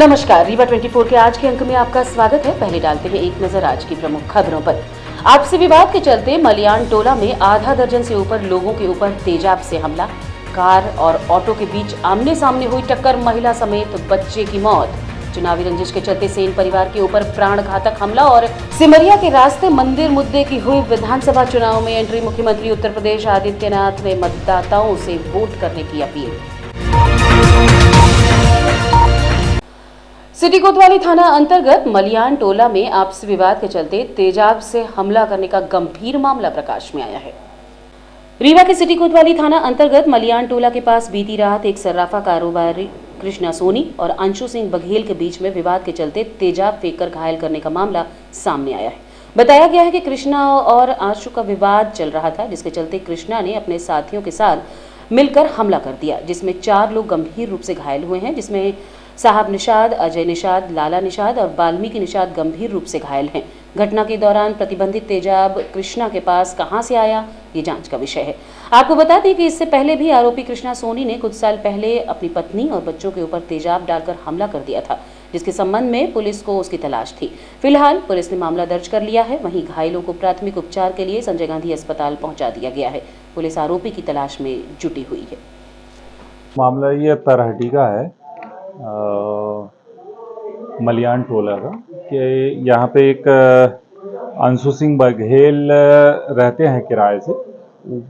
नमस्कार, रीवा 24 के आज के अंक में आपका स्वागत है। पहले डालते हैं एक नजर आज की प्रमुख खबरों पर। आपसी विवाद के चलते मलियान टोला में आधा दर्जन से ऊपर लोगों के ऊपर तेजाब से हमला, कार और ऑटो के बीच आमने सामने हुई टक्कर, महिला समेत बच्चे की मौत। चुनावी रंजिश के चलते सेन परिवार के ऊपर प्राण घातक हमला और सिमरिया के रास्ते मंदिर मुद्दे की हुई विधानसभा चुनाव में एंट्री। मुख्यमंत्री उत्तर प्रदेश आदित्यनाथ ने मतदाताओं से वोट करने की अपील। सिटी कोतवाली थाना अंतर्गत मलियान टोला में आपसी विवाद के चलते तेजाब से हमला करने का गंभीर मामला प्रकाश में आया है। रीवा के सिटी कोतवाली थाना अंतर्गत मलियान टोला के पास बीती रात एक सर्राफा कारोबारी कृष्णा सोनी और अंशु सिंह बघेल के बीच में विवाद के चलते तेजाब फेंककर घायल करने का मामला सामने आया है। बताया गया है कि कृष्णा और अंशु का विवाद चल रहा था, जिसके चलते कृष्णा ने अपने साथियों के साथ मिलकर हमला कर दिया, जिसमें 4 लोग गंभीर रूप से घायल हुए हैं, जिसमें साहब निषाद, अजय निषाद, लाला निषाद और वाल्मीकि निषाद गंभीर रूप से घायल हैं। घटना के दौरान प्रतिबंधित तेजाब कृष्णा के पास कहां से आया, ये जांच का विषय है। आपको बता दें कि इससे पहले भी आरोपी कृष्णा सोनी ने कुछ साल पहले अपनी पत्नी और बच्चों के ऊपर तेजाब डालकर हमला कर दिया था, जिसके संबंध में पुलिस को उसकी तलाश थी। फिलहाल पुलिस ने मामला दर्ज कर लिया है। वहीं घायलों को प्राथमिक उपचार के लिए संजय गांधी अस्पताल पहुंचा दिया गया है। पुलिस आरोपी की तलाश में जुटी हुई है। मामला ये तरहटी का है, मलियान टोला का, कि यहाँ पे एक अंशु सिंह बघेल रहते हैं किराए से।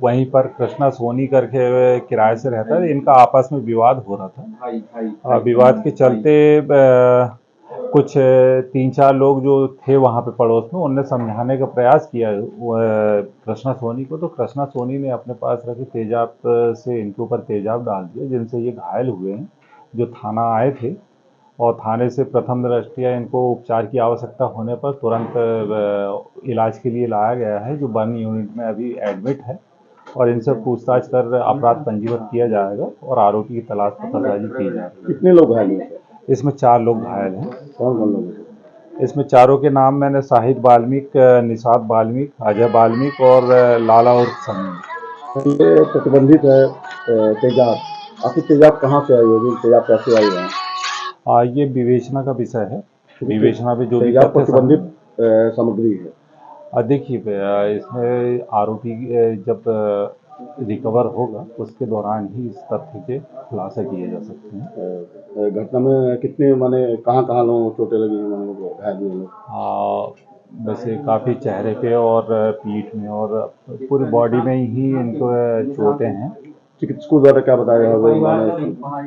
वहीं पर कृष्णा सोनी करके किराए से रहता है। इनका आपस में विवाद हो रहा था। विवाद के चलते कुछ 3-4 लोग जो थे वहाँ पे पड़ोस में, उनने समझाने का प्रयास किया कृष्णा सोनी को। तो कृष्णा सोनी ने अपने पास रखे तेजाब से इनके ऊपर तेजाब डाल दिया, जिनसे ये घायल हुए हैं। जो थाना आए थे और थाने से प्रथम दृष्टया इनको उपचार की आवश्यकता होने पर तुरंत इलाज के लिए लाया गया है, जो बर्न यूनिट में अभी एडमिट है। और इनसे पूछताछ कर अपराध पंजीबद्ध किया जाएगा और आरोपी की तलाश पतासाजी की जाएगी। कितने लोग घायल हैं? इसमें 4 लोग घायल हैं। कौन कौन लोग हैं? इसमें चारों के नाम मैंने साहिद वाल्मीकि, निषाद वाल्मीकि, अजय वाल्मीकि और लाला और समीर। ये प्रतिबंधित है तेजाब। आखिर तेजाब कहाँ से आई होगी? तेजाब कैसे आई है? ये विवेचना का विषय है। विवेचना पे जो भी तेजाब प्रतिबंधित सामग्री है। देखिए, इसमें आरोपी जब रिकवर होगा उसके दौरान ही इस तथ्य के खुलासा किए जा सकते हैं। घटना में कितने माने कहाँ लोगों को चोटें लगी हैं, माने घायल हुए लोग? वैसे काफ़ी चेहरे पे और पीठ में और पूरी बॉडी में ही इनको चोटें हैं। चिकित्सकों द्वारा क्या बताया है?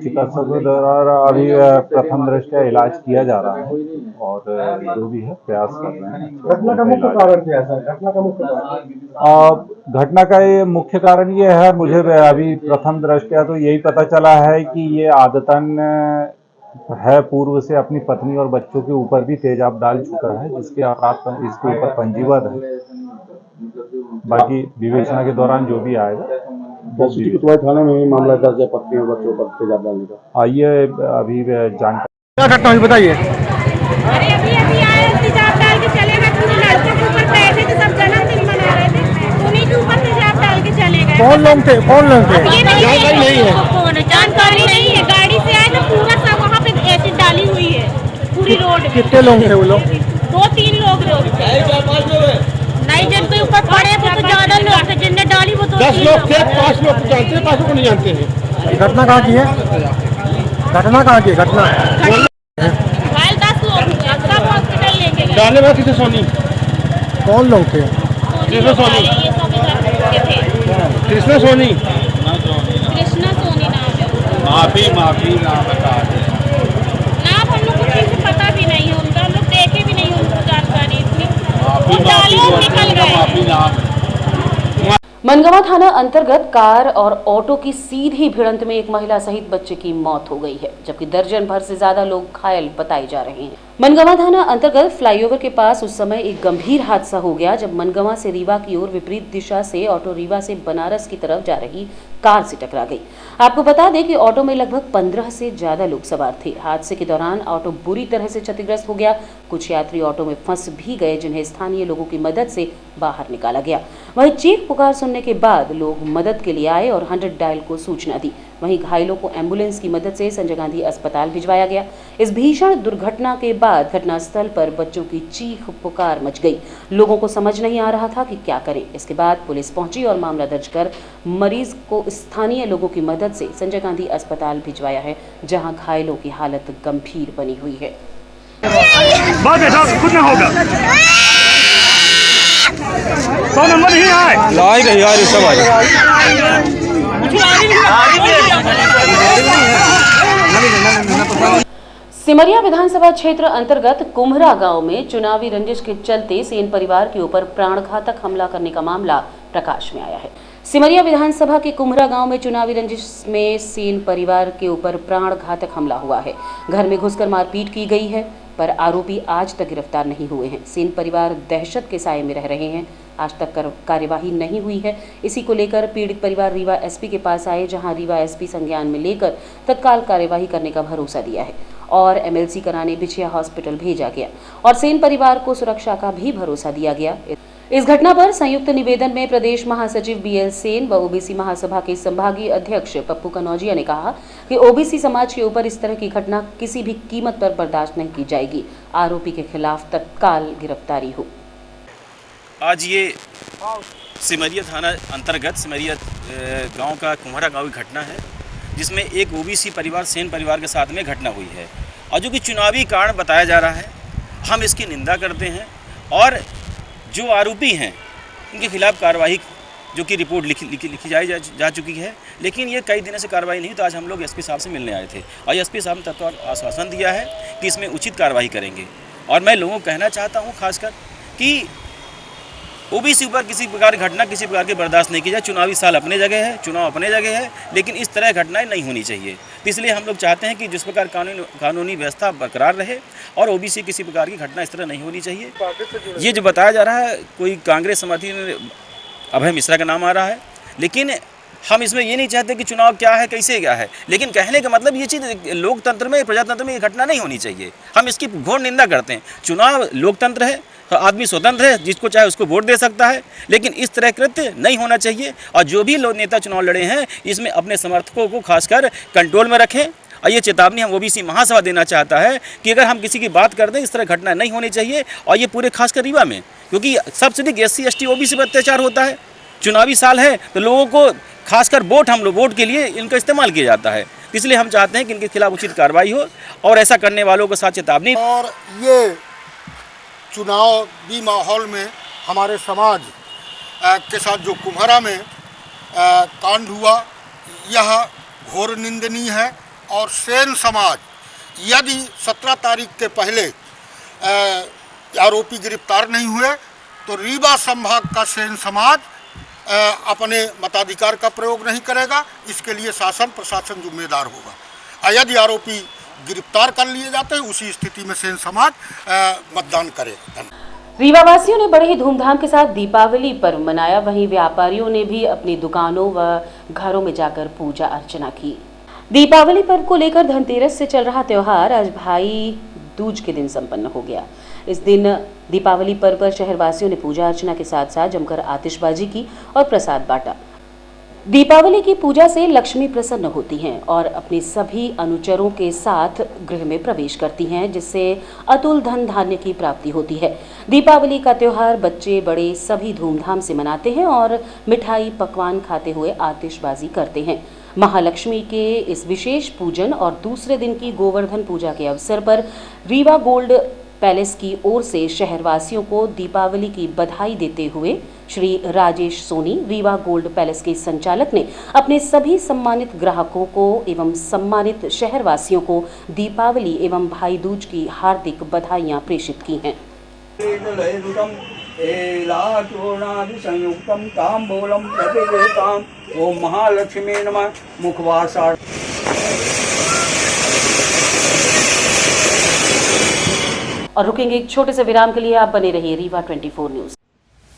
चिकित्सकों द्वारा अभी प्रथम दृष्टया इलाज किया जा रहा है और जो भी है प्रयास कर रहे हैं। घटना का मुख्य कारण क्या है? घटना का ये मुख्य कारण ये है, मुझे अभी प्रथम दृष्टया तो यही पता चला है कि ये आदतन है पूर्व से अपनी पत्नी और बच्चों के ऊपर भी तेजाब डाल चुका है, जिसके अपराध इसके ऊपर पंजीबद्ध है। बाकी विवेचना के दौरान जो भी आएगा। सिटी कोतवाली थाने में मामला दर्ज है पत्नी और बच्चों पर तेजाब डालने का। आइए अभी जानकारी। क्या घटना हुई बताइए। अरे अभी आए, तेजाब डाल के चले गए। पूरे लड़कों के ऊपर बैठे थे, सब जन्मदिन मना रहे थे, उन्हीं के ऊपर तेजाब डाल के चले गए। कौन लोग थे? ये जानकारी नहीं है। जानकारी नहीं है। गाड़ी से आए तो पूरा सब वहाँ पे एसिड डाली हुई है पूरी रोड। कितने लोग थे वो लोग? 2-3 लोग नहीं, जिनके ऊपर पड़े वो तो ज्यादा लोग थे, जिनने डाली वो 10 लोग थे। 5 लोग जानते हैं, 5 को नहीं जानते हैं। घटना कहाँ की है? घटना घायल 10 लोग थे, सब हॉस्पिटल लेके गए। डालने वाले किसे? सोनी। कौन लोग थे? कृष्णा सोनी। ये सब इधर के थे। कृष्णा सोनी। कृष्णा सोनी नाम है। माफी ना बता दे। नाम हम लोग को ठीक से पता भी नहीं है उनका, हम लोग देखे भी नहीं उनको जानकारी इतनी। वो डाले और निकल गए। मनगवा थाना अंतर्गत कार और ऑटो की सीधी भिड़ंत में एक महिला सहित बच्चे की मौत हो गई है, जबकि दर्जन भर से ज्यादा लोग घायल बताए जा रहे हैं। मनगवा थाना अंतर्गत फ्लाईओवर के पास उस समय एक गंभीर हादसा हो गया जब मनगवा से रीवा की ओर विपरीत दिशा से ऑटो रीवा से बनारस की तरफ जा रही कार से टकरा गई। आपको बता दें कि ऑटो में लगभग 15 से ज्यादा लोग सवार थे। हादसे के दौरान ऑटो बुरी तरह से क्षतिग्रस्त हो गया। कुछ यात्री ऑटो में फंस भी गए, जिन्हें स्थानीय लोगों की मदद से बाहर निकाला गया। वहीं चीख पुकार सुनने के बाद लोग मदद के लिए आए और 100 डायल को सूचना दी। वहीं घायलों को एम्बुलेंस की मदद से संजय गांधी अस्पताल भिजवाया गया। इस भीषण दुर्घटना के बाद घटनास्थल पर बच्चों की चीख पुकार मच गई। लोगों को समझ नहीं आ रहा था कि क्या करें। इसके बाद पुलिस पहुंची और मामला दर्ज कर मरीज को स्थानीय लोगों की मदद से संजय गांधी अस्पताल भिजवाया है, जहां घायलों की हालत गंभीर बनी हुई है। कुछ ना होगा, 100 नंबर ही आए लाई गई यार सब सिमरिया विधानसभा क्षेत्र अंतर्गत कुम्हरा गांव में चुनावी रंजिश के चलते सेन परिवार के ऊपर प्राणघातक हमला करने का मामला प्रकाश में आया है। सिमरिया विधानसभा के कुम्हरा गांव में चुनावी रंजिश में सेन परिवार के ऊपर प्राणघातक हमला हुआ है। घर में घुसकर मारपीट की गई है, पर आरोपी आज तक गिरफ्तार नहीं हुए हैं। सेन परिवार दहशत के साए में रह रहे हैं। आज तक कार्यवाही नहीं हुई है। इसी को लेकर पीड़ित परिवार रीवा एसपी के पास आए, जहां रीवा एसपी संज्ञान में लेकर तत्काल कार्यवाही करने का भरोसा दिया है और एमएलसी कराने बिछिया हॉस्पिटल भेजा गया और सेन परिवार को सुरक्षा का भी भरोसा दिया गया। इस घटना पर संयुक्त निवेदन में प्रदेश महासचिव बीएल सेन व ओबीसी महासभा के संभागीय अध्यक्ष पप्पू कनौजिया ने कहा कि ओबीसी समाज के ऊपर इस तरह की घटना किसी भी कीमत पर बर्दाश्त नहीं की जाएगी। आरोपी के खिलाफ तत्काल गिरफ्तारी हो। आज ये सिमरिया थाना अंतर्गत सिमरिया गांव का कुम्हरा गांव की घटना है, जिसमें एक ओबीसी परिवार सेन परिवार के साथ में घटना हुई है और जो कि चुनावी कारण बताया जा रहा है। हम इसकी निंदा करते हैं और जो आरोपी हैं उनके खिलाफ कार्रवाई जो कि रिपोर्ट लिखी जा चुकी है, लेकिन ये कई दिनों से कार्रवाई नहीं। तो आज हम लोग एसपी साहब से मिलने आए थे और एसपी साहब ने तत्काल आश्वासन दिया है कि इसमें उचित कार्रवाई करेंगे। और मैं लोगों को कहना चाहता हूँ खासकर कि ओबीसी ऊपर किसी प्रकार की घटना किसी प्रकार की बर्दाश्त नहीं की जाए। चुनावी साल अपने जगह है, चुनाव अपने जगह है, लेकिन इस तरह घटनाएं नहीं होनी चाहिए। तो इसलिए हम लोग चाहते हैं कि जिस प्रकार कानूनी व्यवस्था बरकरार रहे और ओबीसी किसी प्रकार की घटना इस तरह नहीं होनी चाहिए। ये जो बताया जा रहा है, कोई कांग्रेस समर्थी अभय मिश्रा का नाम आ रहा है, लेकिन हम इसमें ये नहीं चाहते कि चुनाव क्या है कैसे क्या है, लेकिन कहने का मतलब ये चीज़ लोकतंत्र में प्रजातंत्र में ये घटना नहीं होनी चाहिए। हम इसकी घोर निंदा करते हैं। चुनाव लोकतंत्र है तो आदमी स्वतंत्र है, जिसको चाहे उसको वोट दे सकता है, लेकिन इस तरह कृत्य नहीं होना चाहिए। और जो भी लोग नेता चुनाव लड़े हैं इसमें अपने समर्थकों को खासकर कंट्रोल में रखें। और ये चेतावनी हम ओबीसी महासभा देना चाहता है कि अगर हम किसी की बात करते हैं इस तरह घटना नहीं होनी चाहिए। और ये पूरे खासकर रीवा में, क्योंकि सबसे अधिक SC ST ओबीसी पर अत्याचार होता है। चुनावी साल है तो लोगों को खासकर वोट के लिए इनका इस्तेमाल किया जाता है। इसलिए हम चाहते हैं कि इनके खिलाफ उचित कार्रवाई हो और ऐसा करने वालों के साथ चेतावनी। और ये चुनावी माहौल में हमारे समाज के साथ जो कुम्हरा में कांड हुआ, यह घोर निंदनीय है। और सेन समाज यदि 17 तारीख के पहले आरोपी गिरफ्तार नहीं हुए तो रीवा संभाग का सेन समाज अपने मताधिकार का प्रयोग नहीं करेगा। इसके लिए शासन प्रशासन जिम्मेदार होगा। और यदि आरोपी गिरफ्तार कर लिए जाते हैं, उसी स्थिति में सेन समाज मतदान करेगा। रीवा वासियों ने बड़े ही धूमधाम के साथ दीपावली पर्व मनाया। वहीं व्यापारियों ने भी अपनी दुकानों व घरों में जाकर पूजा अर्चना की। दीपावली पर्व को लेकर धनतेरस से चल रहा त्योहार आज भाई दूज के दिन संपन्न हो गया। इस दिन दीपावली पर्व पर शहरवासियों ने पूजा अर्चना के साथ साथ जमकर आतिशबाजी की और प्रसाद बांटा। दीपावली की पूजा से लक्ष्मी प्रसन्न होती हैं और अपने सभी अनुचरों के साथ गृह में प्रवेश करती हैं, जिससे अतुल धन धान्य की प्राप्ति होती है। दीपावली का त्योहार बच्चे बड़े सभी धूमधाम से मनाते हैं और मिठाई पकवान खाते हुए आतिशबाजी करते हैं। महालक्ष्मी के इस विशेष पूजन और दूसरे दिन की गोवर्धन पूजा के अवसर पर रीवा गोल्ड पैलेस की ओर से शहरवासियों को दीपावली की बधाई देते हुए श्री राजेश सोनी, रीवा गोल्ड पैलेस के संचालक, ने अपने सभी सम्मानित ग्राहकों को एवं सम्मानित शहरवासियों को दीपावली एवं भाई दूज की हार्दिक बधाइयां प्रेषित की हैं। ओम महालक्ष्मी नमः। मुखवासा और रुकेंगे एक छोटे से विराम के लिए। आप बने रहिए Rewa 24 news.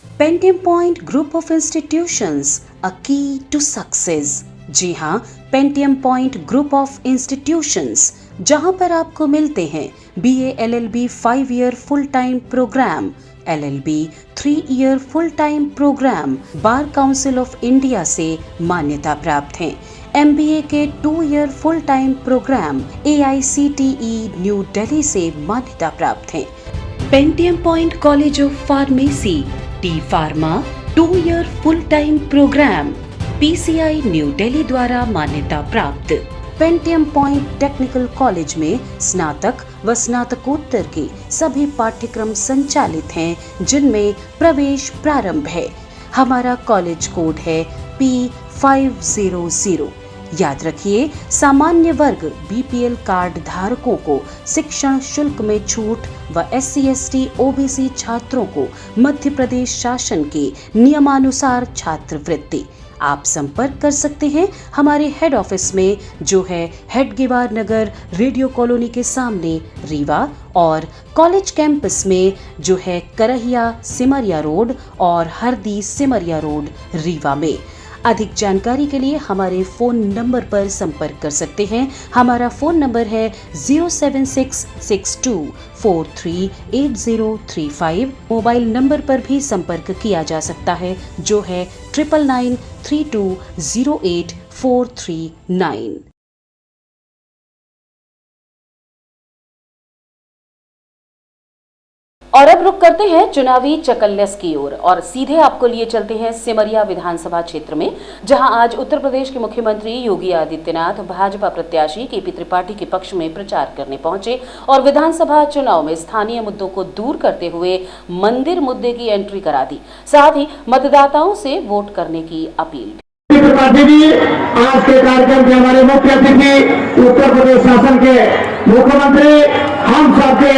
Pentium point group of institutions, a key to success. जी हाँ, Pentium point group of institutions, जहां पर आपको मिलते हैं BA LLB 5 year full time programme, LLB 3 year full time programme, bar council of India से मान्यता प्राप्त हैं। MBA के 2 year full time programme AICTE new Delhi से मान्यता प्राप्त हैं। Pentium point college of pharmacy T pharma 2 year full time program PCI new Delhi द्वारा मान्यता प्राप्त। पेंटियम पॉइंट टेक्निकल कॉलेज में स्नातक व स्नातकोत्तर के सभी पाठ्यक्रम संचालित हैं, जिनमें प्रवेश प्रारंभ है। हमारा कॉलेज कोड है P500। याद रखिए, सामान्य वर्ग BPL कार्ड धारकों को शिक्षण शुल्क में छूट व SC ST OBC छात्रों को मध्य प्रदेश शासन के नियमानुसार छात्रवृत्ति। आप संपर्क कर सकते हैं हमारे हेड ऑफिस में, जो है हेडगेवार नगर रेडियो कॉलोनी के सामने रीवा, और कॉलेज कैंपस में जो है करहिया सिमरिया रोड और हरदी सिमरिया रोड रीवा में। अधिक जानकारी के लिए हमारे फ़ोन नंबर पर संपर्क कर सकते हैं। हमारा फ़ोन नंबर है 07662438035। मोबाइल नंबर पर भी संपर्क किया जा सकता है, जो है 9993208439। और अब रुक करते हैं चुनावी चकल्लस की ओर और सीधे आपको लिए चलते हैं सिमरिया विधानसभा क्षेत्र में, जहां आज उत्तर प्रदेश के मुख्यमंत्री योगी आदित्यनाथ भाजपा प्रत्याशी KP त्रिपाठी के पक्ष में प्रचार करने पहुंचे और विधानसभा चुनाव में स्थानीय मुद्दों को दूर करते हुए मंदिर मुद्दे की एंट्री करा दी, साथ ही मतदाताओं से वोट करने की अपील। त्रिपाठी जी आज के कार्यक्रम के हमारे मुख्य अतिथि, उत्तर प्रदेश शासन के मुख्यमंत्री, हम सबके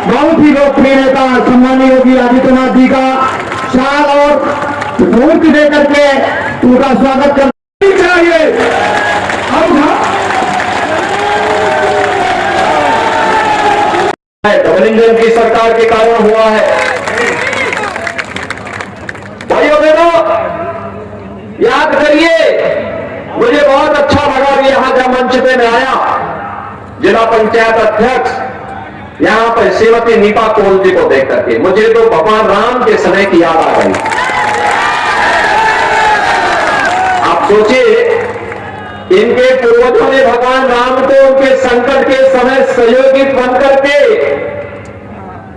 बहुत ही लोकप्रिय नेता सम्मानीय योगी आदित्यनाथ जी का शाल और मूर्ति देकर के उनका स्वागत करना चाहिए। डबल इंजन की सरकार के कारण हुआ है। भाइयों बहनों, याद करिए, मुझे बहुत अच्छा लगा कि यहां जब मंच पे मैं आया, जिला पंचायत अध्यक्ष यहां पर श्रीमती नीपा कोल जी को देख करके मुझे तो भगवान राम के समय की याद आ गई। आप सोचिए, इनके पूर्वजों ने भगवान राम को उनके संकट के समय सहयोगी बन करके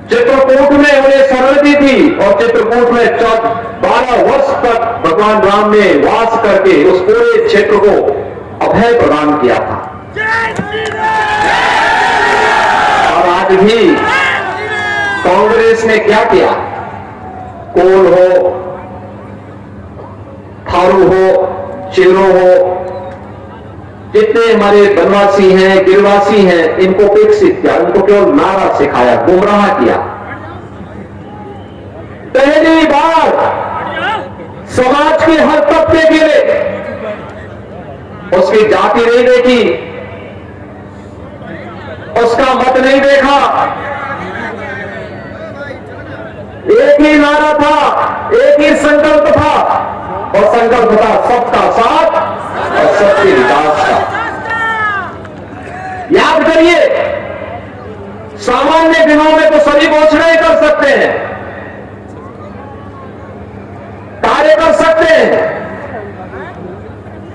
चित्रकूट में उन्हें शरण दी थी और चित्रकूट में 12 वर्ष तक भगवान राम ने वास करके उस पूरे क्षेत्र को अभय प्रदान किया था। और आज भी कांग्रेस ने क्या किया? कोल हो, थारू हो, चेरो हो, जितने हमारे बनवासी हैं, गिरवासी हैं, इनको विकसित किया, इनको केवल नारा सिखाया, गुमराह किया। पहली बार समाज के हर तबके के लिए उसकी जाति नहीं देखी, उसका मत नहीं देखा, एक ही नारा था, एक ही संकल्प था, और संकल्प था सबका साथ और सबके विकास का। याद करिए, सामान्य दिनों में तो सभी घोषणाएं कर सकते हैं, कार्य कर सकते हैं,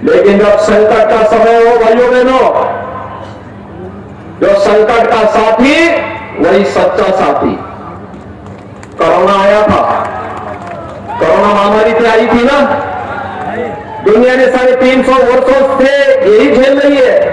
लेकिन जब संकट का समय हो, भाइयों बहनों, जो संकट का साथी वही सच्चा साथी। कोरोना आया था, कोरोना महामारी से आई थी ना, दुनिया ने 350 वर्षों से यही झेल रही है।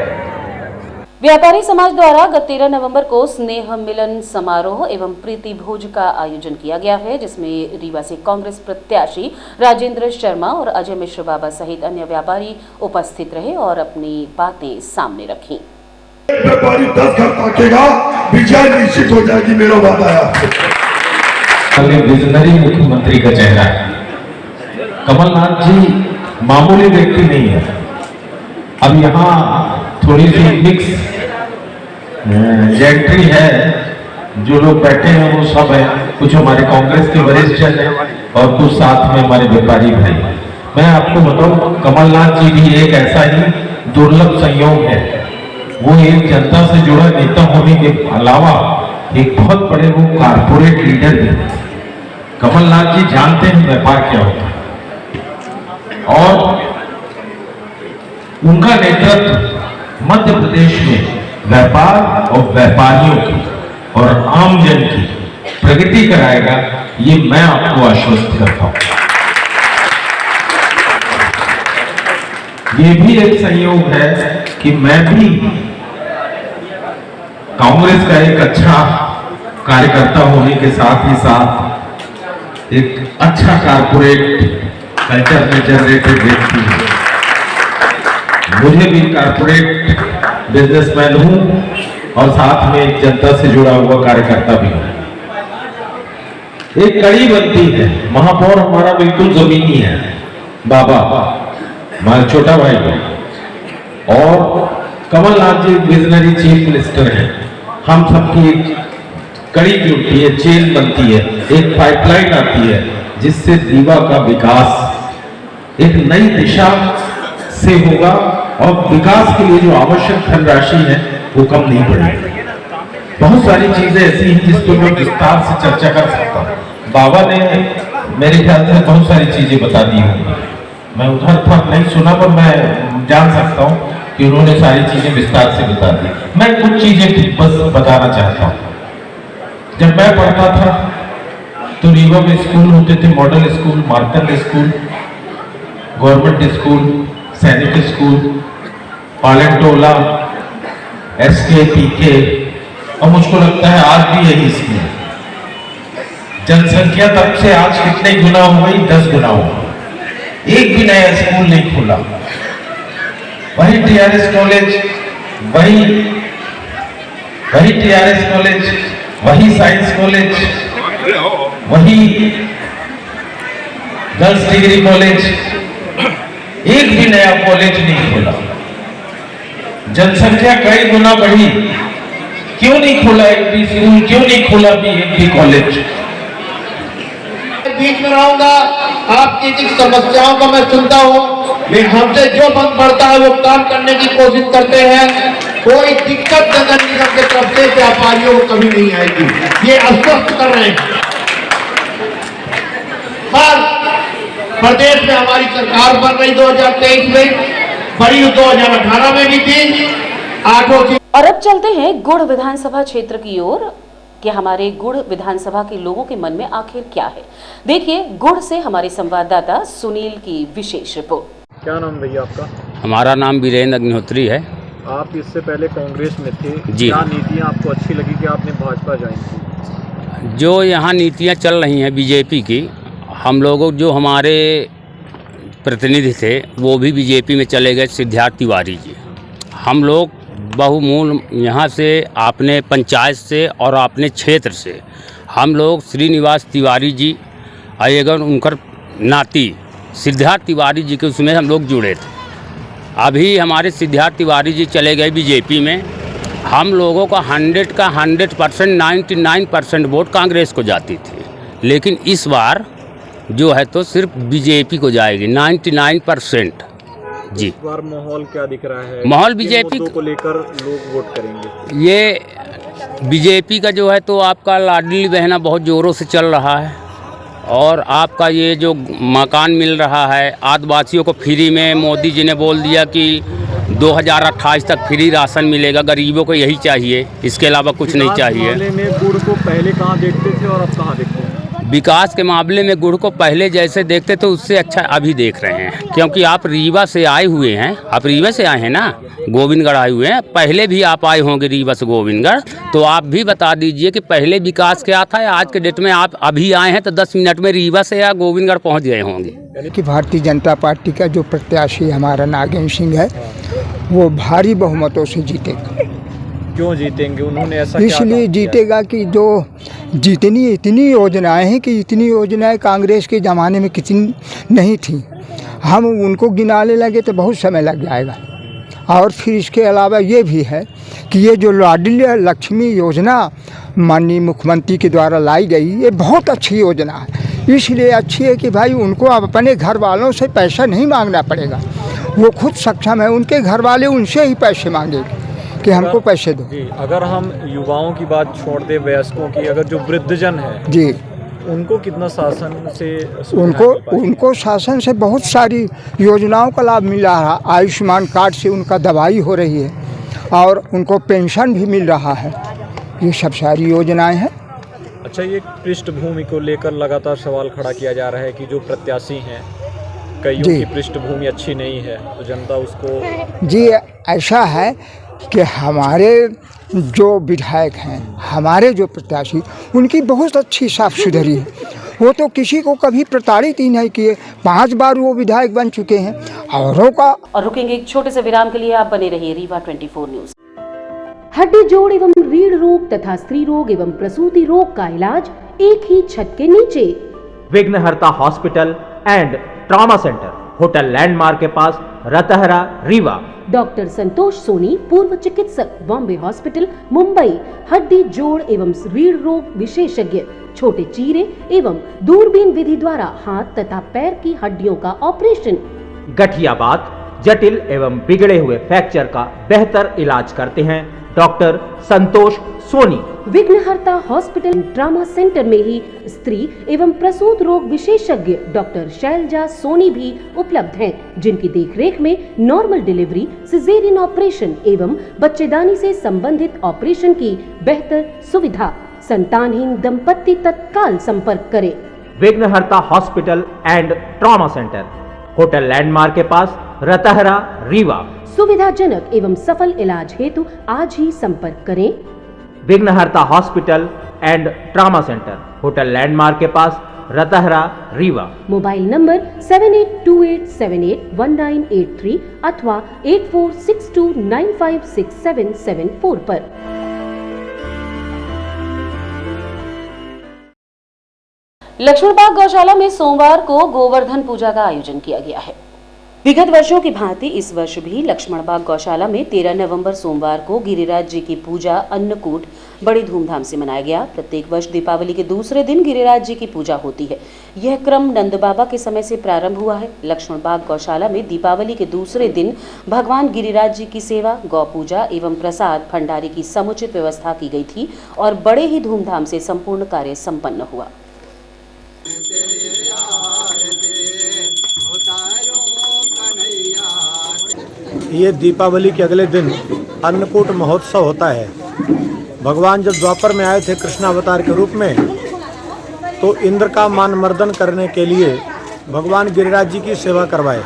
व्यापारी समाज द्वारा गत 13 नवंबर को स्नेह मिलन समारोह एवं प्रीति भोज का आयोजन किया गया है, जिसमें रीवा से कांग्रेस प्रत्याशी राजेंद्र शर्मा और अजय मिश्र बाबा सहित अन्य व्यापारी उपस्थित रहे और अपनी बातें सामने रखी। व्यापारी 10 घर ताकेगा, विजय निश्चित हो जाएगी, मेरा वादा है आपसे। विजनरी मुख्यमंत्री का चेहरा है। कमलनाथ जी मामूली व्यक्ति नहीं है। अब यहाँ थोड़ी सी मिक्स जेंट्री है, जो लोग बैठे हैं वो सब है, कुछ हमारे कांग्रेस के वरिष्ठ हैं और कुछ साथ में हमारे व्यापारी भाई। मैं आपको बताऊं, कमलनाथ जी भी एक ऐसा ही दुर्लभ संयोग है। वो एक जनता से जुड़ा नेता होने के अलावा एक बहुत बड़े वो कारपोरेट लीडर भी। कमलनाथ जी जानते हैं व्यापार क्या होता है, और उनका नेतृत्व मध्य प्रदेश में व्यापार और व्यापारियों की और आमजन की प्रगति कराएगा, ये मैं आपको आश्वस्त करता हूं। ये भी एक संयोग है कि मैं भी कांग्रेस का एक अच्छा कार्यकर्ता होने के साथ ही साथ एक अच्छा कारपोरेट कल्चर में जनरेटेड व्यक्ति हूं। मुझे भी कारपोरेट बिजनेसमैन हूं और साथ में एक जनता से जुड़ा हुआ कार्यकर्ता भी हूं। एक कड़ी बनती है, महापौर हमारा बिल्कुल जमीनी है, बाबा हमारा छोटा भाई है, और कमलनाथ जी विजनरी चीफ मिनिस्टर हैं। हम सबकी एक कड़ी जुड़ती है, चेन बनती है, एक पाइपलाइन आती है जिससे रीवा का विकास एक नई दिशा से होगा और विकास के लिए जो आवश्यक धनराशि है वो कम नहीं पड़ेगी। बहुत सारी चीजें ऐसी हैं जिस पर मैं विस्तार से चर्चा कर सकता हूँ। बाबा ने मेरे ख्याल से बहुत सारी चीजें बता दी होंगी, मैं उधर था नहीं सुना, पर मैं जान सकता हूँ कि उन्होंने सारी चीजें विस्तार से बता दी। मैं कुछ चीजें बस बताना चाहता हूँ। जब मैं पढ़ता था तो रीवा में स्कूल होते थे, model school, Martand school, government school, सैनिक स्कूल, पालनटोला, SKPK, और मुझको लगता है आज भी यही स्कूल है। जनसंख्या तब से आज कितने गुना हो गई? 10 गुना हो गई। एक भी नया स्कूल नहीं खुला। वही TRS कॉलेज, वही TRS कॉलेज, वही साइंस कॉलेज, वही गर्ल्स डिग्री कॉलेज, एक भी नया कॉलेज नहीं खुला। जनसंख्या कई गुना बढ़ी, क्यों नहीं खोला एक भी स्कूल, क्यों नहीं खोला भी एक भी कॉलेज? बीच में रहूंगा, आपकी जिन समस्याओं को मैं सुनता हूँ, मैं हमसे जो मन पड़ता है वो काम करने की कोशिश करते हैं। कोई दिक्कत नगर निगम के तरफ से व्यापारियों को कभी नहीं आएगी, ये आश्वस्त कर रहे हैं। पर प्रदेश में हमारी सरकार बन रही 2023 में, बड़ी 2018 में भी थी, 8 की। और अब चलते हैं गुड़ विधानसभा क्षेत्र की ओर कि हमारे गुड़ विधानसभा के लोगों के मन में आखिर क्या है। देखिए गुड़ से हमारे संवाददाता सुनील की विशेष रिपोर्ट। क्या नाम भैया आपका? हमारा नाम वीरेंद्र अग्निहोत्री है। आप इससे पहले कांग्रेस में थे जी। क्या नीतियाँ आपको अच्छी लगी कि आपने भाजपा ज्वाइन की? जो यहाँ नीतियाँ चल रही हैं बीजेपी की, हम लोगों जो हमारे प्रतिनिधि थे वो भी बीजेपी में चले गए, सिद्धार्थ तिवारी जी। हम लोग बहुमूल यहाँ से अपने पंचायत से और अपने क्षेत्र से हम लोग श्रीनिवास तिवारी जी अयगन उनकर नाती सिद्धार्थ तिवारी जी के उसमें हम लोग जुड़े थे। अभी हमारे सिद्धार्थ तिवारी जी चले गए बीजेपी में। हम लोगों का 100% 99% वोट कांग्रेस को जाती थी, लेकिन इस बार जो है तो सिर्फ बीजेपी को जाएगी 99% जी। इस बार माहौल क्या दिख रहा है? माहौल बीजेपी को लेकर लोग वोट करेंगे? ये बीजेपी का जो है तो आपका लाडली बहना बहुत ज़ोरों से चल रहा है, और आपका ये जो मकान मिल रहा है आदिवासियों को फ्री में, मोदी जी ने बोल दिया कि 2028 तक फ्री राशन मिलेगा। गरीबों को यही चाहिए, इसके अलावा कुछ नहीं चाहिए। मामले में गुड़ को पहले कहाँ देखते थे और अब कहाँ देखते हैं? विकास के मामले में गुड़ को पहले जैसे देखते थे उससे अच्छा अभी देख रहे हैं, क्योंकि आप रीवा से आए हुए हैं। आप रीवा से आए हैं ना, गोविंदगढ़ आए हुए हैं। पहले भी आप आए होंगे रीवा से गोविंदगढ़, तो आप भी बता दीजिए कि पहले विकास क्या था। आज के डेट में आप अभी आए हैं तो 10 मिनट में रीवा से या गोविंदगढ़ पहुंच गए होंगे। कि भारतीय जनता पार्टी का जो प्रत्याशी हमारा नागेंद्र सिंह है वो भारी बहुमतों से जीतेगा। क्यों जीतेंगे? उन्होंने ऐसा इसलिए जीतेगा कि जो इतनी योजनाएं हैं कि इतनी योजनाएं कांग्रेस के ज़माने में कितनी नहीं थी। हम उनको गिनाने लगे तो बहुत समय लग जाएगा। और फिर इसके अलावा ये भी है कि ये जो लाडली लक्ष्मी योजना माननीय मुख्यमंत्री के द्वारा लाई गई, ये बहुत अच्छी योजना है। इसलिए अच्छी है कि भाई उनको अब अपने घर वालों से पैसा नहीं मांगना पड़ेगा, वो खुद सक्षम है। उनके घर वाले उनसे ही पैसे मांगेंगे कि हमको पैसे दो। जी, अगर हम युवाओं की बात छोड़ दें, वयस्कों की, अगर जो वृद्धजन है जी, उनको कितना शासन से सुविधा मिल पाई? उनको शासन से बहुत सारी योजनाओं का लाभ मिल रहा है। आयुष्मान कार्ड से उनका दवाई हो रही है और उनको पेंशन भी मिल रहा है। ये सब सारी योजनाएं हैं। अच्छा, ये पृष्ठभूमि को लेकर लगातार सवाल खड़ा किया जा रहा है कि जो प्रत्याशी हैं कईयों की पृष्ठभूमि अच्छी नहीं है, तो जनता उसको जी ऐसा है कि हमारे जो विधायक हैं, हमारे जो प्रत्याशी, उनकी बहुत अच्छी साफ सुथरी है। वो तो किसी को कभी प्रताड़ित ही नहीं किए। 5 बार वो विधायक बन चुके हैं। और रुकेंगे एक छोटे से विराम के लिए। आप बने रहिए रीवा 24 न्यूज। हड्डी जोड़ एवं रीढ़ रोग तथा स्त्री रोग एवं प्रसूति रोग का इलाज एक ही छत के नीचे। विघ्नहर्ता hospital and trauma centre, hotel landmark के पास, रतहरा, रीवा। डॉक्टर संतोष सोनी, पूर्व चिकित्सक, बॉम्बे हॉस्पिटल, मुंबई। हड्डी जोड़ एवं रीढ़ रोग विशेषज्ञ, छोटे चीरे एवं दूरबीन विधि द्वारा हाथ तथा पैर की हड्डियों का ऑपरेशन। गठियाबात, जटिल एवं बिगड़े हुए फ्रैक्चर का बेहतर इलाज करते हैं डॉक्टर संतोष सोनी। विघ्नहर्ता हॉस्पिटल ट्रॉमा सेंटर में ही स्त्री एवं प्रसूत रोग विशेषज्ञ डॉक्टर शैलजा सोनी भी उपलब्ध हैं, जिनकी देखरेख में नॉर्मल डिलीवरी, सिजेरियन ऑपरेशन एवं बच्चेदानी से संबंधित ऑपरेशन की बेहतर सुविधा। संतानहीन दंपत्ति तत्काल संपर्क करें। विघ्नहर्ता hospital and trauma centre, hotel landmark के पास, रतहरा, रीवा। सुविधाजनक एवं सफल इलाज हेतु आज ही संपर्क करें। विघ्नहर्ता hospital and trauma centre, hotel landmark के पास, रतहरा, रीवा। मोबाइल नंबर 7828781983 अथवा 8462956774 पर। लक्ष्मणबाग गौशाला में सोमवार को गोवर्धन पूजा का आयोजन किया गया है। विगत वर्षों की भांति इस वर्ष भी लक्ष्मणबाग गौशाला में 13 नवंबर सोमवार को गिरिराज जी की पूजा अन्नकूट बड़ी धूमधाम से मनाया गया। प्रत्येक वर्ष दीपावली के दूसरे दिन गिरिराज जी की पूजा होती है। यह क्रम नंद बाबा के समय से प्रारंभ हुआ है। लक्ष्मणबाग गौशाला में दीपावली के दूसरे दिन भगवान गिरिराज जी की सेवा, गौ पूजा एवं प्रसाद भंडारे की समुचित व्यवस्था की गई थी और बड़े ही धूमधाम से संपूर्ण कार्य संपन्न हुआ। ये दीपावली के अगले दिन अन्नकूट महोत्सव होता है। भगवान जब द्वापर में आए थे कृष्ण अवतार के रूप में, तो इंद्र का मान मर्दन करने के लिए भगवान गिरिराज जी की सेवा करवाए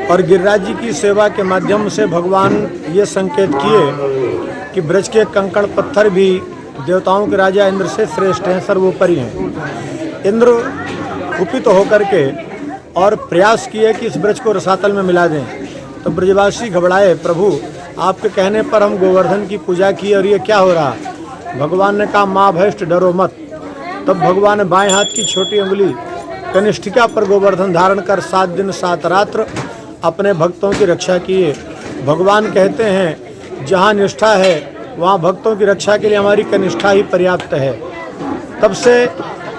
और गिरिराज जी की सेवा के माध्यम से भगवान ये संकेत किए कि ब्रज के कंकड़ पत्थर भी देवताओं के राजा इंद्र से श्रेष्ठ हैं, सर्वोपरि हैं। इंद्र कुपित होकर के और प्रयास किए कि इस ब्रज को रसातल में मिला दें, तो ब्रजवासी घबराए, प्रभु आपके कहने पर हम गोवर्धन की पूजा की और ये क्या हो रहा। भगवान ने कहा माँ भैष्ट डरो मत। तब भगवान ने बाएं हाथ की छोटी उंगली कनिष्ठिका पर गोवर्धन धारण कर 7 दिन 7 रात्र अपने भक्तों की रक्षा किए। भगवान कहते हैं जहाँ निष्ठा है वहाँ भक्तों की रक्षा के लिए हमारी कनिष्ठा ही पर्याप्त है। तब से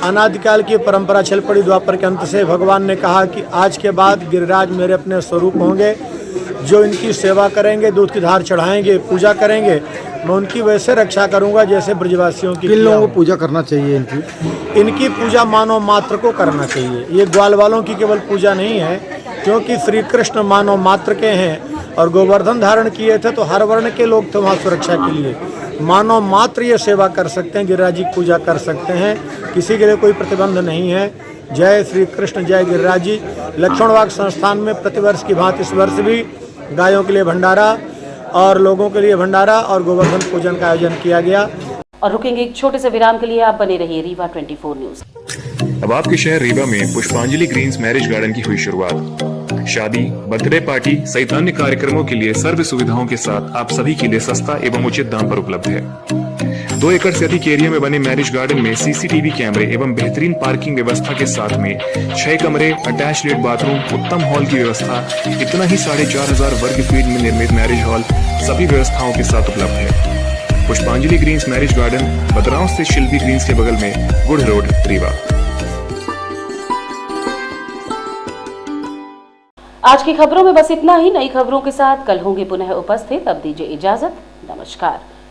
अनादिकाल की परंपरा चल पड़ी। द्वापर के अंत से भगवान ने कहा कि आज के बाद गिरिराज मेरे अपने स्वरूप होंगे, जो इनकी सेवा करेंगे, दूध की धार चढ़ाएंगे, पूजा करेंगे, मैं उनकी वैसे रक्षा करूंगा जैसे ब्रजवासियों की। किन लोगों को पूजा करना चाहिए इनकी पूजा मानव मात्र को करना चाहिए। ये ग्वाल वालों की केवल पूजा नहीं है, क्योंकि श्री कृष्ण मानव मात्र के हैं और गोवर्धन धारण किए थे तो हर वर्ण के लोग थे वहाँ सुरक्षा के लिए। मानव मात्र ये सेवा कर सकते हैं, गिरिराज जी की पूजा कर सकते हैं, किसी के लिए कोई प्रतिबंध नहीं है। जय श्री कृष्ण, जय गिरिराज जी। लक्ष्मणबाग संस्थान में प्रतिवर्ष की भांति इस वर्ष भी गायों के लिए भंडारा और लोगों के लिए भंडारा और गोवर्धन पूजन का आयोजन किया गया। और रुकेंगे एक छोटे से विराम के लिए। आप बने रहिए रीवा 24 न्यूज। अब आपके शहर रीवा में पुष्पांजलि ग्रीन्स मैरिज गार्डन की हुई शुरुआत। शादी, बर्थडे पार्टी सहित अन्य कार्यक्रमों के लिए सर्व सुविधाओं के साथ आप सभी के लिए सस्ता एवं उचित दाम पर उपलब्ध है। 2 एकड़ से अधिक एरिया में बने मैरिज गार्डन में सीसीटीवी कैमरे एवं बेहतरीन पार्किंग व्यवस्था के साथ में 6 कमरे, अटैच लेट बाथरूम, उत्तम हॉल की व्यवस्था, इतना ही 4500 वर्ग फीट में निर्मित मैरिज हॉल सभी व्यवस्थाओं के साथ उपलब्ध है। पुष्पांजलि ग्रीन्स मैरिज गार्डन, बदराव से शिल्पी ग्रीन्स के बगल में, गुड़ रोड, रीवा। आज की खबरों में बस इतना ही। नई खबरों के साथ कल होंगे पुनः उपस्थित। अब दीजिए इजाजत। नमस्कार।